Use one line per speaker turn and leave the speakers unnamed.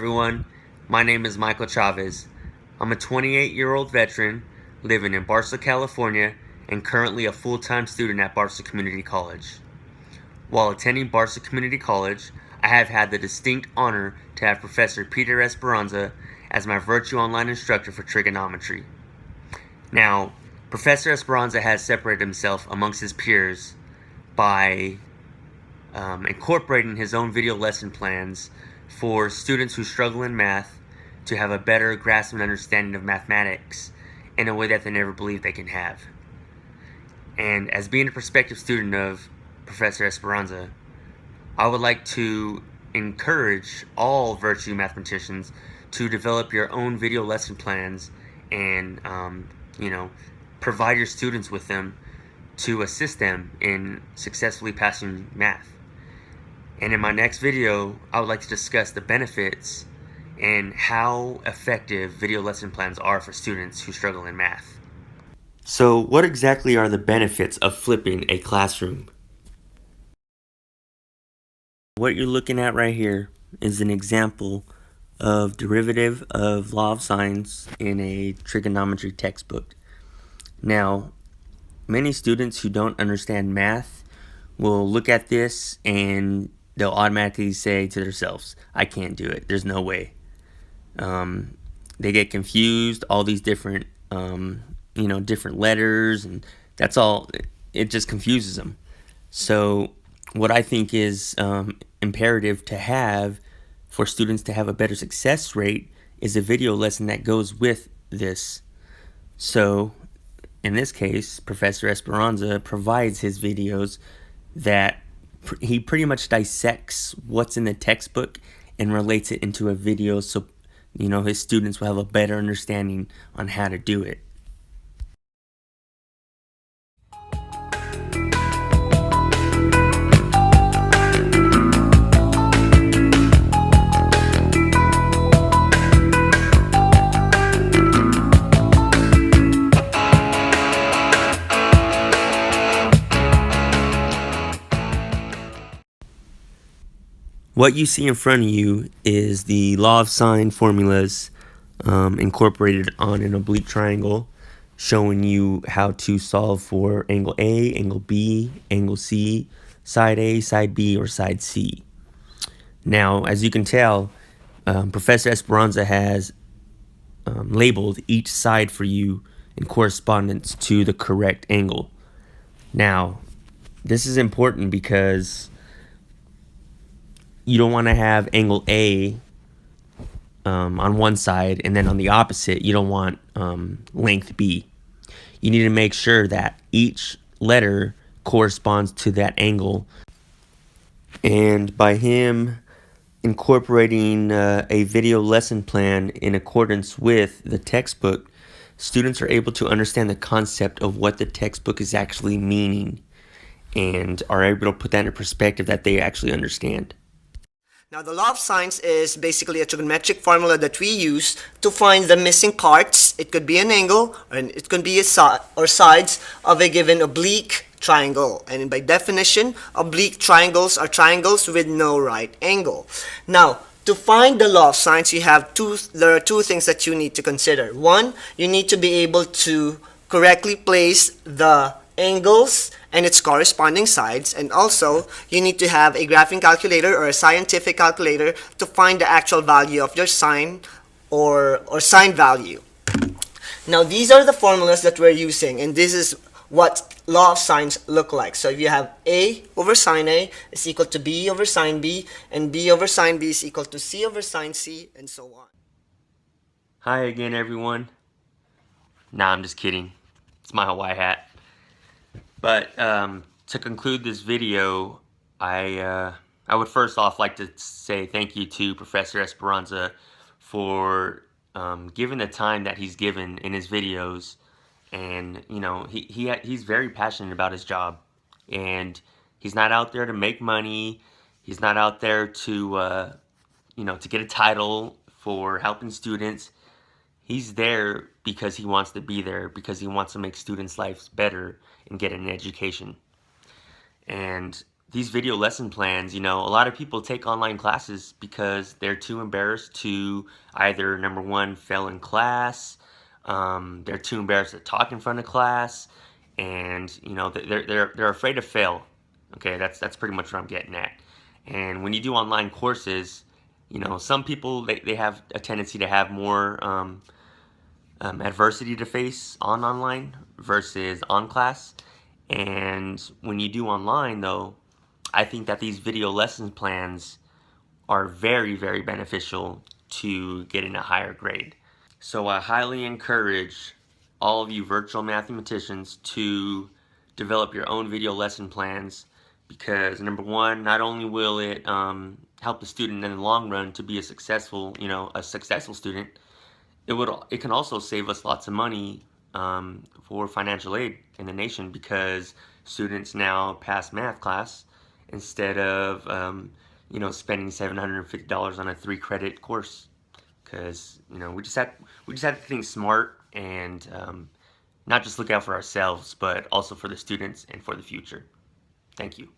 everyone. My name is Michael Chavez. I'm a 28-year-old veteran living in Barstow, California, and currently a full-time student at Barstow Community College. While attending Barstow Community College, I have had the distinct honor to have Professor Peter Esperanza as my Virtue Online instructor for trigonometry. Now, Professor Esperanza has separated himself amongst his peers by incorporating his own video lesson plans for students who struggle in math to have a better grasp and understanding of mathematics in a way that they never believed they can have. And as being a prospective student of Professor Esperanza, I would like to encourage all virtue mathematicians to develop your own video lesson plans and, provide your students with them to assist them in successfully passing math. And in my next video, I would like to discuss the benefits and how effective video lesson plans are for students who struggle in math. So, what exactly are the benefits of flipping a classroom? What you're looking at right here is an example of derivative of law of sines in a trigonometry textbook. Now, many students who don't understand math will look at this and they'll automatically say to themselves, I can't do it. There's no way. They get confused, all these different, different letters, and that's all. It just confuses them. So what I think is imperative to have for students to have a better success rate is a video lesson that goes with this. So in this case, Professor Esperanza provides his videos that he pretty much dissects what's in the textbook and relates it into a video so his students will have a better understanding on how to do it. What you see in front of you is the law of sine formulas incorporated on an oblique triangle, showing you how to solve for angle A, angle B, angle C, side A, side B, or side C. Now, as you can tell, Professor Esperanza has labeled each side for you in correspondence to the correct angle. Now, this is important because you don't want to have angle A on one side, and then on the opposite, you don't want length B. You need to make sure that each letter corresponds to that angle. And by him incorporating a video lesson plan in accordance with the textbook, students are able to understand the concept of what the textbook is actually meaning and are able to put that in perspective that they actually understand.
Now, the law of sines is basically a trigonometric formula that we use to find the missing parts. It could be an angle, and it could be sides of a given oblique triangle. And by definition, oblique triangles are triangles with no right angle. Now, to find the law of sines, there are two things that you need to consider. One, you need to be able to correctly place the angles and its corresponding sides, and also you need to have a graphing calculator or a scientific calculator to find the actual value of your sine or sine value. Now, these are the formulas that we're using, and this is what law of sines look like. So if you have A over sine A is equal to B over sine B, and B over sine B is equal to C over sine C, and so on.
Hi again, everyone. Nah, I'm just kidding. It's my Hawaii hat. But to conclude this video, I would first off like to say thank you to Professor Esperanza for giving the time that he's given in his videos. And he's very passionate about his job, and he's not out there to make money. He's not out there to to get a title for helping students. He's there because he wants to be there, because he wants to make students' lives better and get an education. And these video lesson plans, a lot of people take online classes because they're too embarrassed to either, number one, fail in class, they're too embarrassed to talk in front of class, and they're afraid to fail. Okay, that's pretty much what I'm getting at. And when you do online courses, some people they have a tendency to have more adversity to face on online versus on class. And when you do online, though, I think that these video lesson plans are very, very beneficial to getting a higher grade. So I highly encourage all of you virtual mathematicians to develop your own video lesson plans, because number one, not only will it help the student in the long run to be a successful student, it can also save us lots of money for financial aid in the nation, because students now pass math class instead of spending $750 on a 3-credit course, because we just have to think smart and not just look out for ourselves, but also for the students and for the future. Thank you.